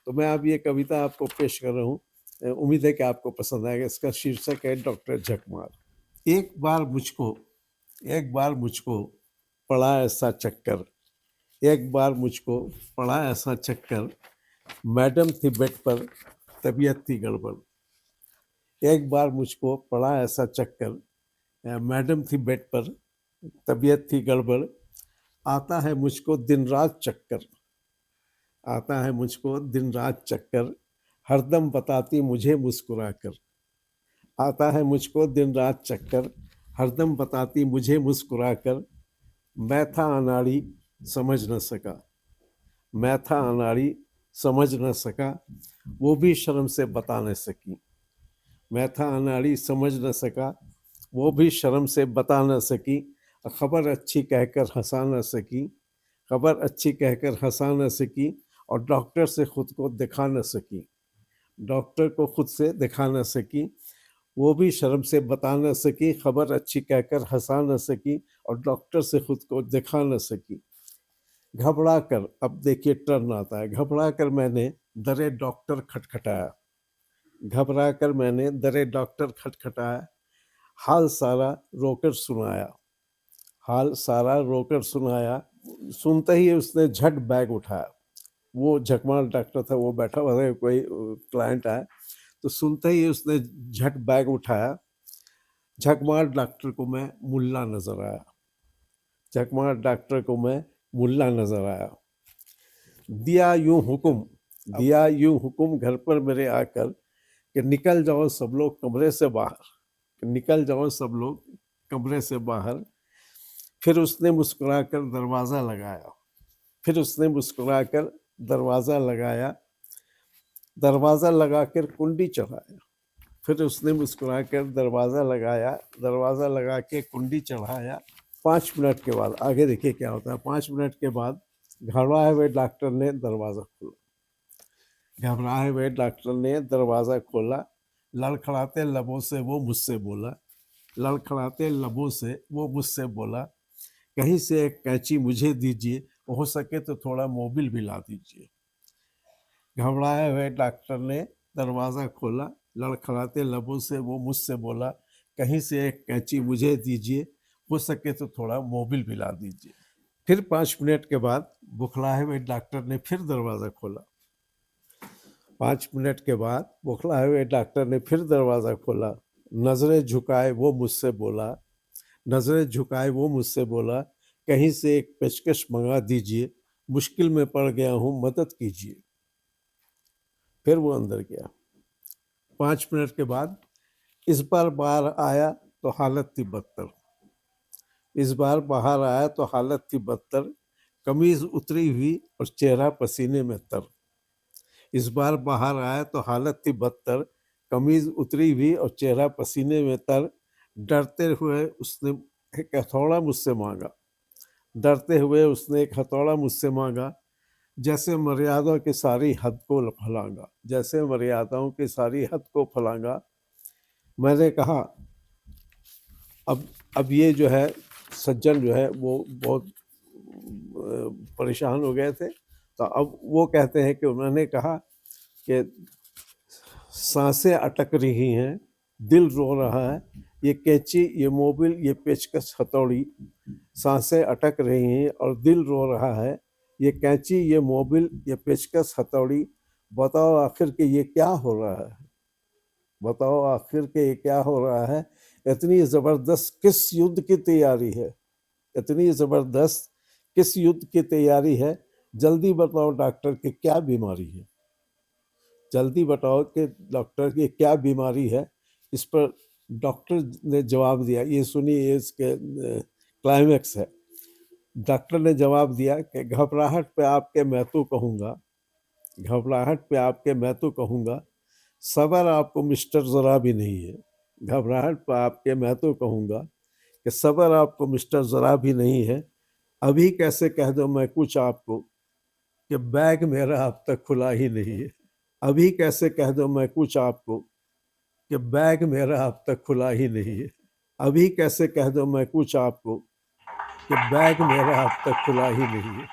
तो मैं अब ये कविता आपको पेश कर रहा हूँ। उम्मीद है कि आपको पसंद आएगा। इसका शीर्षक है डॉक्टर झकमार। एक बार मुझको पड़ा ऐसा चक्कर, एक बार मुझको पड़ा ऐसा चक्कर, मैडम थी बेड पर, तबीयत थी गड़बड़। एक बार मुझको पड़ा ऐसा चक्कर, मैडम थी बेड पर, तबीयत थी गड़बड़। आता है मुझको दिन रात चक्कर, आता है मुझको दिन रात चक्कर, हरदम बताती मुझे मुस्कुरा कर। आता है मुझको दिन रात चक्कर, हरदम बताती मुझे मुस्कुरा कर। मैं था अनाड़ी समझ न सका, मैं था अनाड़ी समझ न सका, वो भी शर्म से बता न सकी। मैं था अनाड़ी समझ न सका, वो भी शर्म से बता न सकी। खबर अच्छी कहकर हंसा न सकी, खबर अच्छी कहकर हंसा न सकी, और डॉक्टर से खुद को दिखा न सकी। डॉक्टर को खुद से दिखा न सकी, वो भी शर्म से बता न सकी। खबर अच्छी कहकर हंसा न सकी, और डॉक्टर से खुद को दिखा न सकी। घबरा कर, अब देखिए टर्न आता है, घबरा कर मैंने दरे डॉक्टर खटखटाया, घबरा कर मैंने दरे डॉक्टर खटखटाया। हाल सारा रोकर सुनाया, हाल सारा रोकर सुनाया। सुनते ही उसने झट बैग उठाया। वो झकमार डॉक्टर था, वो बैठा हुआ था, कोई क्लाइंट आया तो सुनते ही उसने झट बैग उठाया। झकमार डॉक्टर को मैं मुल्ला नजर आया, झकमार डॉक्टर को मैं मुल्ला नजर आया। दिया यूं हुक्म, दिया यूं हुक्म घर पर मेरे आकर, कि निकल जाओ सब लोग कमरे से बाहर, कि निकल जाओ सब लोग कमरे से बाहर। फिर उसने मुस्कुराकर दरवाज़ा लगाया, फिर उसने मुस्कुराकर दरवाज़ा लगाया। दरवाज़ा लगाकर कुंडी चढ़ाया, फिर उसने मुस्कुराकर दरवाज़ा लगाया, दरवाज़ा लगा के कुंडी चढ़ाया। 5 मिनट के बाद आगे देखिए क्या होता है। 5 मिनट के बाद घबराए हुए डॉक्टर ने दरवाज़ा खोला, घबराए हुए डॉक्टर ने दरवाज़ा खोला। लड़खड़ाते लबों से वो मुझसे बोला, लड़खड़ाते लबों से वो मुझसे बोला, कहीं से एक कैंची मुझे दीजिए, हो सके तो थोड़ा मोबिल भी ला दीजिए। घबराए हुए डॉक्टर ने दरवाज़ा खोला, लड़खड़ाते लबों से वो मुझसे बोला, कहीं से एक कैंची मुझे दीजिए, हो सके तो थोड़ा मोबिल भी ला दीजिए। फिर 5 मिनट के बाद बुखलाए हुए डॉक्टर ने फिर दरवाज़ा खोला। 5 मिनट के बाद बुखलाए हुए डॉक्टर ने फिर दरवाज़ा खोला। नज़रें झुकाए वो मुझसे बोला, नज़रें झुकाए वो मुझसे बोला, कहीं से एक पेचकश मंगा दीजिए, मुश्किल में पड़ गया हूँ मदद कीजिए। फिर वो अंदर गया। 5 मिनट के बाद इस बार बाहर आया तो हालत थी बदतर, इस बार बाहर आया तो हालत थी बदतर, कमीज उतरी हुई और चेहरा पसीने में तर। इस बार बाहर आया तो हालत थी बदतर, कमीज उतरी हुई और चेहरा पसीने में तर। डरते हुए उसने एक हथौड़ा मुझसे मांगा, डरते हुए उसने एक हथौड़ा मुझसे मांगा। जैसे मर्यादा की सारी हद को फलांगा, जैसे मर्यादाओं की सारी हद को फलांगा। मैंने कहा अब ये जो है सज्जन जो है वो बहुत परेशान हो गए थे। तो अब वो कहते हैं कि उन्होंने कहा कि सांसें अटक रही हैं, दिल रो रहा है, ये कैंची, ये मोबिल, ये पेचकस, हथौड़ी, सांसें अटक रही हैं और दिल रो रहा है। ये कैंची, ये मोबिल, ये पेचकस, हथौड़ी, बताओ आखिर के ये क्या हो रहा है, बताओ आखिर के ये क्या हो रहा है। इतनी ज़बरदस्त किस युद्ध की तैयारी है, इतनी ज़बरदस्त किस युद्ध की तैयारी है। जल्दी बताओ डॉक्टर की क्या बीमारी है, जल्दी बताओ कि डॉक्टर की क्या बीमारी है। इस पर डॉक्टर ने जवाब दिया, ये सुनिए, इसके क्लाइमैक्स है। डॉक्टर ने जवाब दिया कि घबराहट पे आपके मैं तो कहूँगा, घबराहट पे आपके मैं तो कहूँगा, सबर आपको मिस्टर ज़रा भी नहीं है। घबराहट पे आपके मैं तो कहूँगा कि सबर आपको मिस्टर ज़रा भी नहीं है। अभी कैसे कह दो मैं कुछ आपको कि बैग मेरा अब तक खुला ही नहीं है। अभी कैसे कह दो मैं कुछ आपको कि बैग मेरा अब तक खुला ही नहीं है। अभी कैसे कह दो मैं कुछ आपको कि बैग मेरा अब तक खुला ही नहीं है।